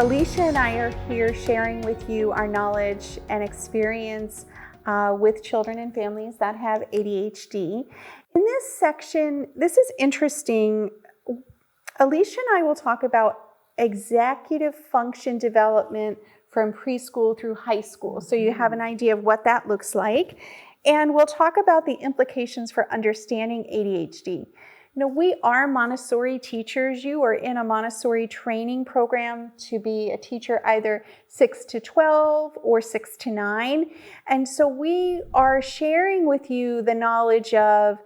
Alicia and I are here sharing with you our knowledge and experience with children and families that have ADHD. In this section, this is interesting. Alicia and I will talk about executive function development from preschool through high school, so you have an idea of what that looks like. And we'll talk about the implications for understanding ADHD. You know, we are Montessori teachers. You are in a Montessori training program to be a teacher either 6 to 12 or 6 to 9. And so we are sharing with you the knowledge of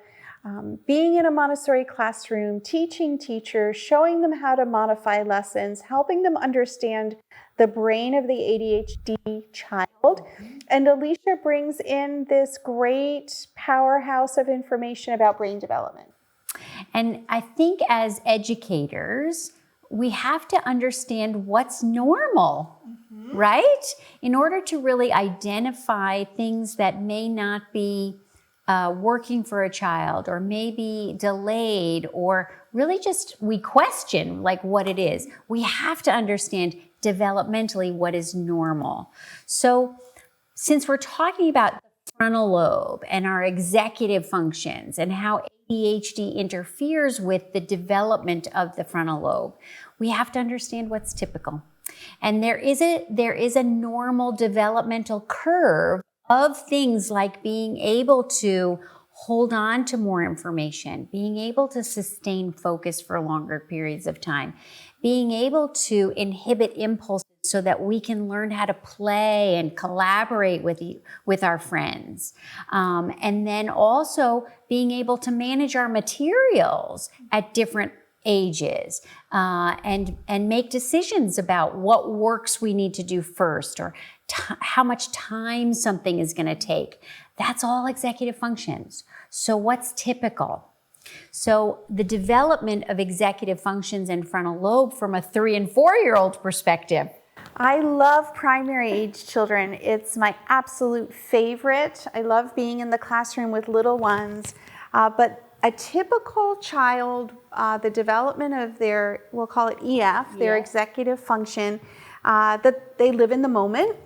being in a Montessori classroom, teaching teachers, showing them how to modify lessons, helping them understand the brain of the ADHD child. And Alicia brings in this great powerhouse of information about brain development. And I think as educators, we have to understand what's normal, right? In order to really identify things that may not be working for a child, or maybe delayed, or really just we question like what it is. We have to understand developmentally what is normal. So since we're talking about the frontal lobe and our executive functions and how ADHD interferes with the development of the frontal lobe, we have to understand what's typical. And there is a normal developmental curve of things like being able to hold on to more information, being able to sustain focus for longer periods of time, being able to inhibit impulses so that we can learn how to play and collaborate with our friends. And then also being able to manage our materials at different ages and make decisions about what works we need to do first, or how much time something is going to take. That's all executive functions. So what's typical? So the development of executive functions and frontal lobe from a 3 and 4-year-old perspective. I love primary age children. It's my absolute favorite. I love being in the classroom with little ones. But a typical child, the development of their, we'll call it EF, their executive function, that they live in the moment.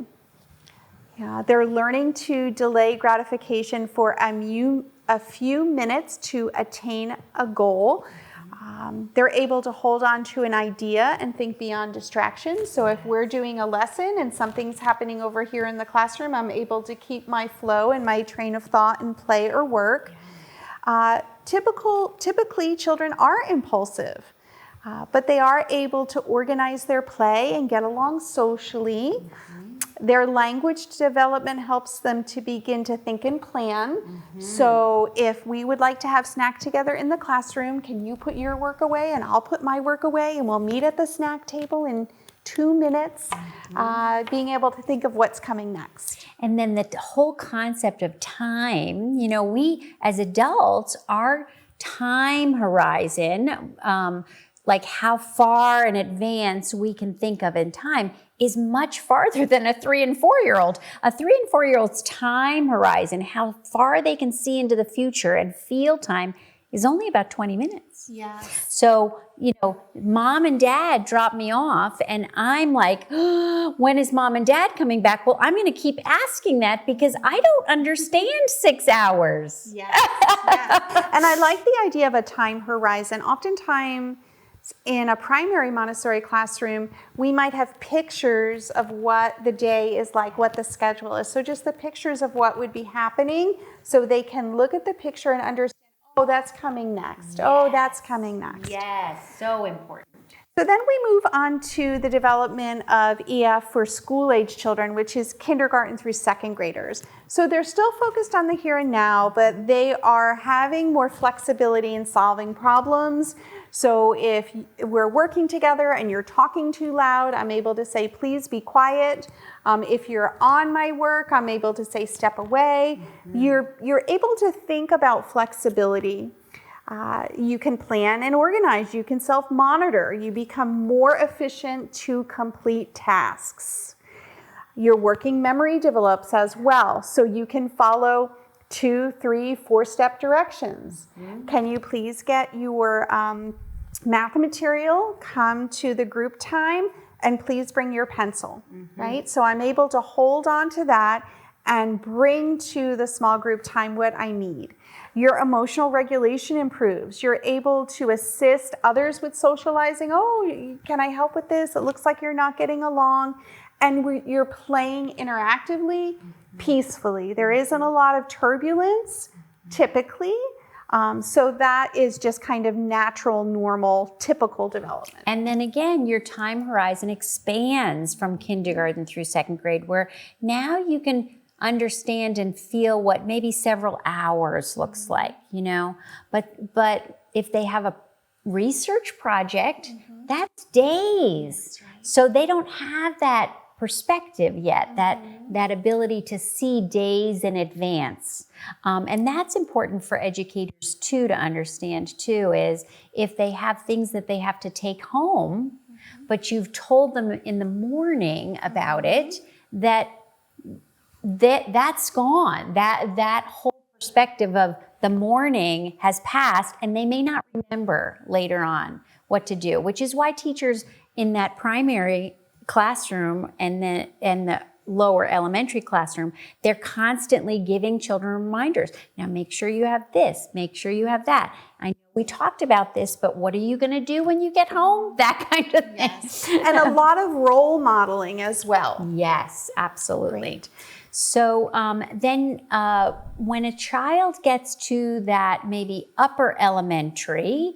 They're learning to delay gratification for a few minutes to attain a goal. They're able to hold on to an idea and think beyond distractions. So if we're doing a lesson and something's happening over here in the classroom, I'm able to keep my flow and my train of thought in play or work. Typically, children are impulsive, but they are able to organize their play and get along socially. Their language development helps them to begin to think and plan. So if we would like to have snack together in the classroom, can you put your work away and I'll put my work away, and we'll meet at the snack table in 2 minutes, being able to think of what's coming next. And then the whole concept of time, you know, we as adults, our time horizon, like how far in advance we can think of in time, is much farther than a 3 and 4-year-old. A 3 and 4-year-old's time horizon, how far they can see into the future and feel time, is only about 20 minutes. Yes. So, you know, mom and dad drop me off and I'm like, oh, when is mom and dad coming back? Well, I'm going to keep asking that because I don't understand 6 hours. Yes. And I like the idea of a time horizon. Oftentimes in a primary Montessori classroom, we might have pictures of what the day is like, what the schedule is. So just the pictures of what would be happening so they can look at the picture and understand, oh, that's coming next. Yes. Oh, that's coming next. Yes, so important. So then we move on to the development of EF for school-age children, which is kindergarten through 2nd graders. So they're still focused on the here and now, but they are having more flexibility in solving problems. So if we're working together and you're talking too loud, I'm able to say, please be quiet. If you're on my work, I'm able to say, step away. You're able to think about flexibility. You can plan and organize. You can self-monitor. You become more efficient to complete tasks. Your working memory develops as well, so you can follow 2, 3, 4-step directions. Can you please get your math material, come to the group time, and please bring your pencil, right? So I'm able to hold on to that and bring to the small group time what I need. Your emotional regulation improves. You're able to assist others with socializing. Oh, can I help with this? It looks like you're not getting along. And you're playing interactively, peacefully. There isn't a lot of turbulence, typically. So that is just kind of natural, normal, typical development. And then again, your time horizon expands from kindergarten through second grade, where now you can understand and feel what maybe several hours looks like, you know. But if they have a research project, that's days. That's right. So they don't have that perspective yet, that ability to see days in advance. And that's important for educators too, to understand too, is if they have things that they have to take home, but you've told them in the morning about it, that's gone. That whole perspective of the morning has passed, and they may not remember later on what to do, which is why teachers in that primary classroom and the lower elementary classroom, they're constantly giving children reminders. Now make sure you have this, make sure you have that. I know we talked about this, but what are you going to do when you get home? That kind of thing. Yes. And a lot of role modeling as well. Yes, absolutely. Great. So then when a child gets to that maybe upper elementary,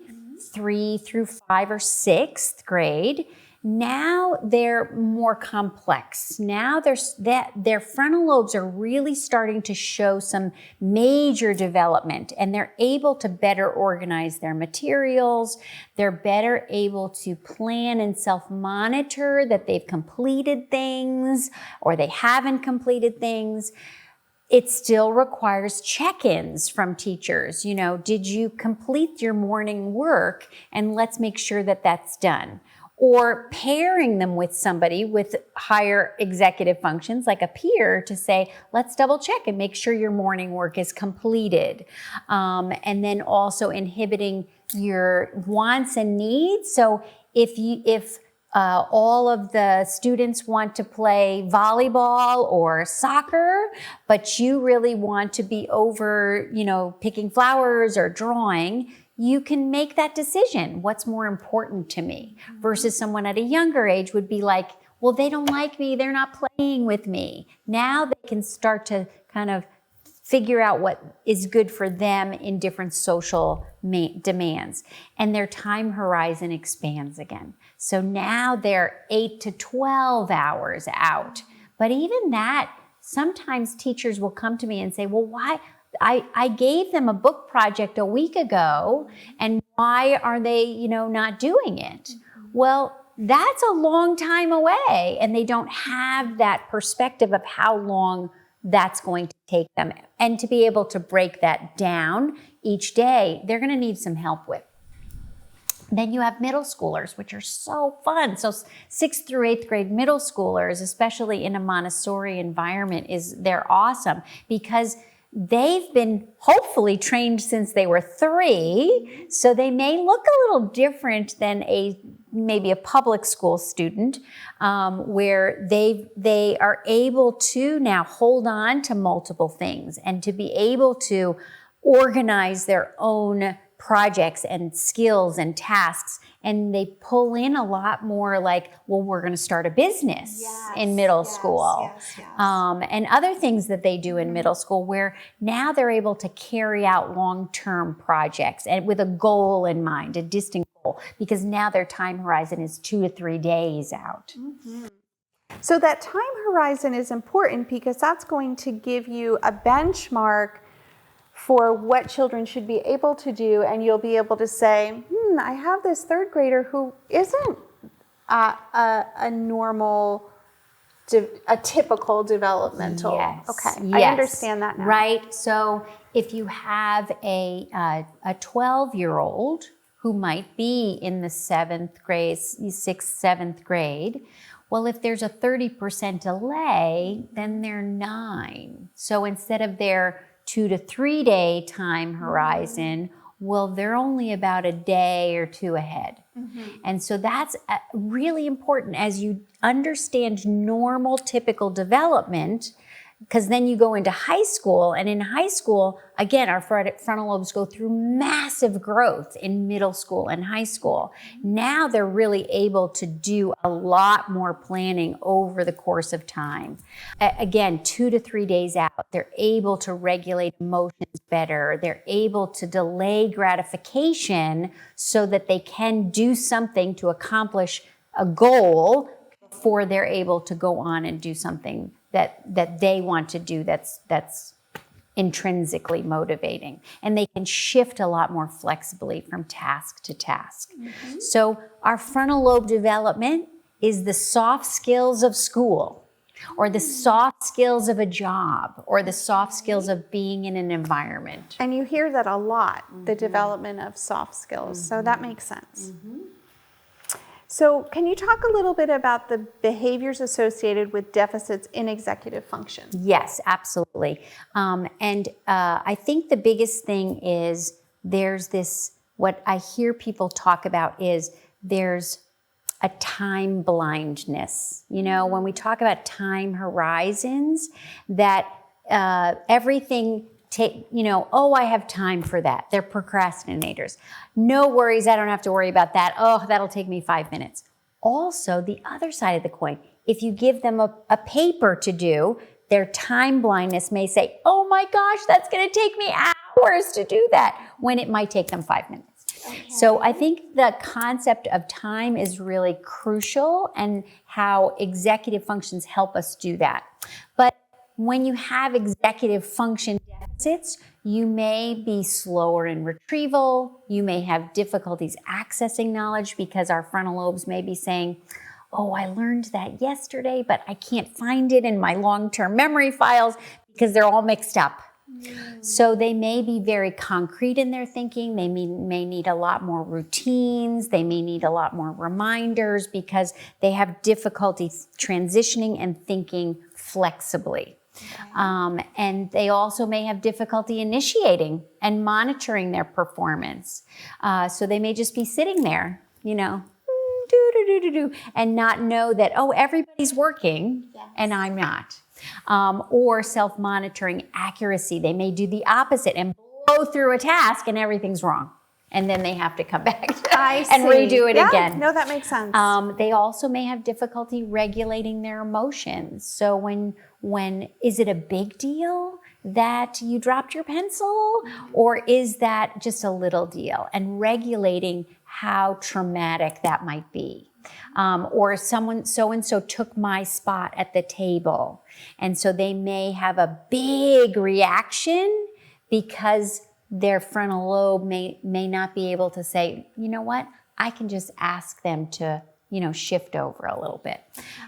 3 through 5 or 6th grade, now they're more complex. Now their frontal lobes are really starting to show some major development, and they're able to better organize their materials. They're better able to plan and self-monitor that they've completed things or they haven't completed things. It still requires check-ins from teachers. You know, did you complete your morning work? And let's make sure that that's done. Or pairing them with somebody with higher executive functions like a peer to say, let's double check and make sure your morning work is completed. And then also inhibiting your wants and needs. So if all of the students want to play volleyball or soccer, but you really want to be over, you know, picking flowers or drawing, you can make that decision. What's more important to me? Versus someone at a younger age would be like, well, they don't like me. They're not playing with me. Now they can start to kind of figure out what is good for them in different social demands. And their time horizon expands again. So now they're 8 to 12 hours out. But even that, sometimes teachers will come to me and say, well, why? I gave them a book project a week ago, and why are they, you know, not doing it? Well, that's a long time away, and they don't have that perspective of how long that's going to take them. And to be able to break that down each day, they're going to need some help with. Then you have middle schoolers, which are so fun. So 6th through 8th grade middle schoolers, especially in a Montessori environment, they're awesome because they've been hopefully trained since they were 3, so they may look a little different than maybe a public school student, where they are able to now hold on to multiple things and to be able to organize their own projects and skills and tasks. And they pull in a lot more like, well, we're going to start a business in middle school. And other things that they do in middle school where now they're able to carry out long-term projects and with a goal in mind, a distant goal, because now their time horizon is 2 to 3 days out. So that time horizon is important because that's going to give you a benchmark for what children should be able to do, and you'll be able to say, I have this 3rd grader who isn't a normal, a typical developmental. Yes. Okay, Yes. I understand that now. Right. So if you have a 12-year-old who might be in the 7th grade, 6th, 7th grade, well, if there's a 30% delay, then they're 9. So instead of their 2 to 3 day time horizon, well, they're only about a day or 2 ahead. And so that's really important as you understand normal, typical development, because then you go into high school, and in high school, again, our frontal lobes go through massive growth in middle school and high school. Now they're really able to do a lot more planning over the course of time. Again, 2 to 3 days out, they're able to regulate emotions better. They're able to delay gratification so that they can do something to accomplish a goal before they're able to go on and do something that they want to do that's intrinsically motivating. And they can shift a lot more flexibly from task to task. So our frontal lobe development is the soft skills of school, or the soft skills of a job, or the soft skills of being in an environment. And you hear that a lot, the development of soft skills. So that makes sense. So can you talk a little bit about the behaviors associated with deficits in executive function? Yes, absolutely. I think the biggest thing is there's this, what I hear people talk about is there's a time blindness. You know, when we talk about time horizons, that everything oh, I have time for that. They're procrastinators. No worries, I don't have to worry about that. Oh, that'll take me 5 minutes. Also, the other side of the coin, if you give them a paper to do, their time blindness may say, oh my gosh, that's gonna take me hours to do that, when it might take them 5 minutes. So I think the concept of time is really crucial, and how executive functions help us do that. But when you have executive function deficits, you may be slower in retrieval. You may have difficulties accessing knowledge because our frontal lobes may be saying, oh, I learned that yesterday, but I can't find it in my long-term memory files because they're all mixed up. So they may be very concrete in their thinking. They may need a lot more routines. They may need a lot more reminders because they have difficulty transitioning and thinking flexibly. And they also may have difficulty initiating and monitoring their performance. So they may just be sitting there, and not know that, oh, everybody's working and I'm not. Or self-monitoring accuracy. They may do the opposite and blow through a task and everything's wrong. And then they have to come back and redo it again. No, that makes sense. They also may have difficulty regulating their emotions. So when is it a big deal that you dropped your pencil, or is that just a little deal? And regulating how traumatic that might be. Or someone so-and-so took my spot at the table. And so they may have a big reaction because their frontal lobe may not be able to say, you know what, I can just ask them to, shift over a little bit.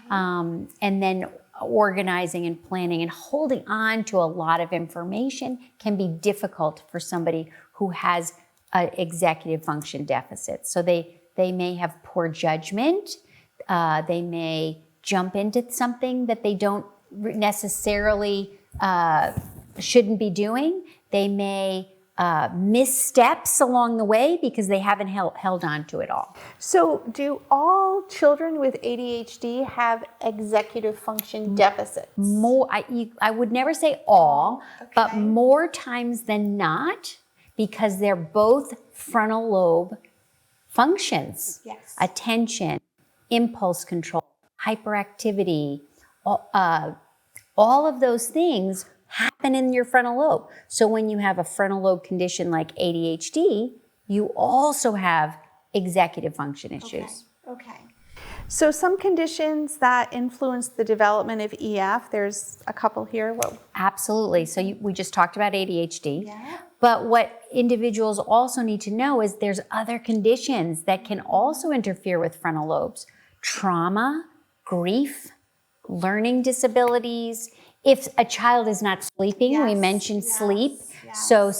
And then organizing and planning and holding on to a lot of information can be difficult for somebody who has an executive function deficit. So they may have poor judgment. They may jump into something that they don't necessarily shouldn't be doing. They may missteps along the way because they haven't held on to it all. So do all children with ADHD have executive function deficits? More, I would never say all, but more times than not, because they're both frontal lobe functions. Yes. Attention, impulse control, hyperactivity, all of those things happen in your frontal lobe. So when you have a frontal lobe condition like ADHD, you also have executive function issues. Okay. So some conditions that influence the development of EF, there's a couple here. Absolutely. So we just talked about ADHD. Yeah. But what individuals also need to know is there's other conditions that can also interfere with frontal lobes. Trauma, grief, learning disabilities. If a child is not sleeping, we mentioned sleep. Yes. So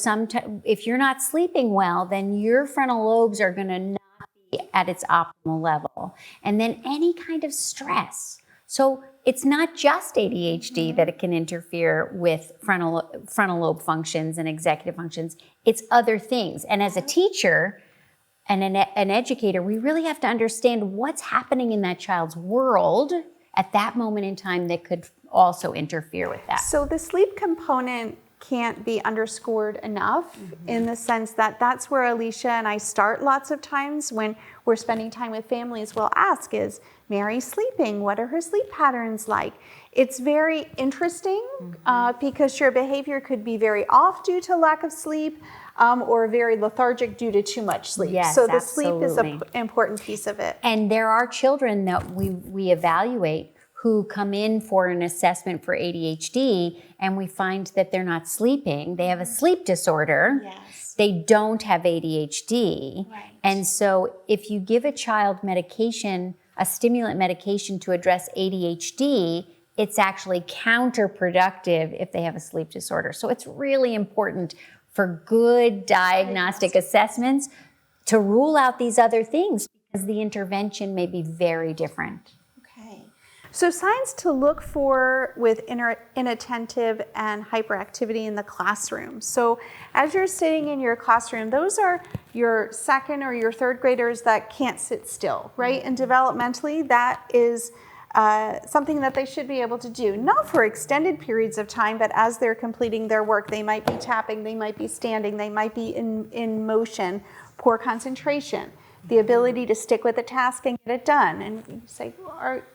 if you're not sleeping well, then your frontal lobes are going to not be at its optimal level. And then any kind of stress. So it's not just ADHD that it can interfere with frontal lobe functions and executive functions. It's other things. And as a teacher, and an educator, we really have to understand what's happening in that child's world at that moment in time that could also interfere with that. So the sleep component can't be underscored enough in the sense that that's where Alicia and I start lots of times when we're spending time with families. We'll ask, is Mary sleeping? What are her sleep patterns like? It's very interesting because your behavior could be very off due to lack of sleep or very lethargic due to too much sleep. Yes, so the sleep is absolutely. an important piece of it. And there are children that we evaluate who come in for an assessment for ADHD, and we find that they're not sleeping. They have a sleep disorder. Yes. They don't have ADHD. Right. And so if you give a child medication, a stimulant medication to address ADHD, it's actually counterproductive if they have a sleep disorder. So it's really important for good diagnostic assessments to rule out these other things because the intervention may be very different. Okay. So signs to look for with inattentive and hyperactivity in the classroom. So as you're sitting in your classroom, those are your second or your third graders that can't sit still, right? And developmentally, that is something that they should be able to do, not for extended periods of time, but as they're completing their work, they might be tapping, they might be standing, they might be in motion, poor concentration, the ability to stick with a task and get it done. And you say,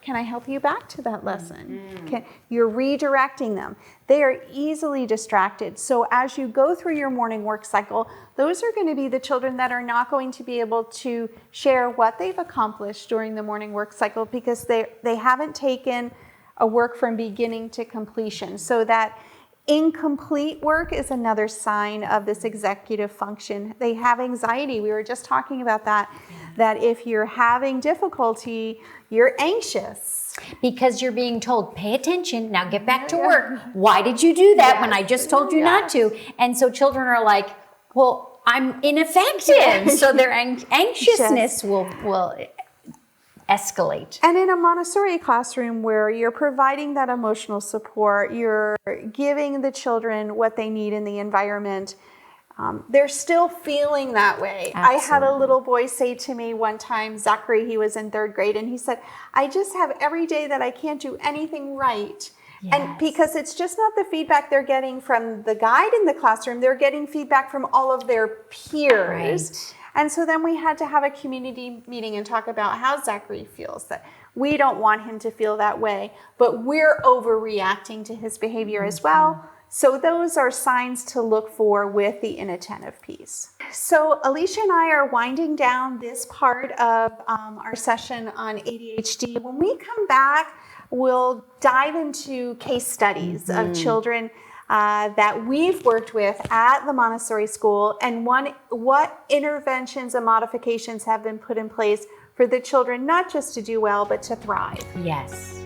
can I help you back to that lesson? You're redirecting them. They are easily distracted. So as you go through your morning work cycle, those are going to be the children that are not going to be able to share what they've accomplished during the morning work cycle because they haven't taken a work from beginning to completion. So that incomplete work is another sign of this executive function. They have anxiety. We were just talking about that if you're having difficulty, you're anxious. Because you're being told, pay attention, now get back to work. Why did you do that when I just told you not to? And so children are like, well, I'm ineffective. So their anxiousness will escalate. And in a Montessori classroom where you're providing that emotional support, you're giving the children what they need in the environment, they're still feeling that way. Absolutely. I had a little boy say to me one time, Zachary, he was in third grade, and he said, I just have every day that I can't do anything right. Yes. And because it's just not the feedback they're getting from the guide in the classroom, they're getting feedback from all of their peers. Right. And so then we had to have a community meeting and talk about how Zachary feels, that we don't want him to feel that way, but we're overreacting to his behavior as well. So those are signs to look for with the inattentive piece. So Alicia and I are winding down this part of our session on ADHD. When we come back, we'll dive into case studies of children that we've worked with at the Montessori school and what interventions and modifications have been put in place for the children, not just to do well, but to thrive. Yes.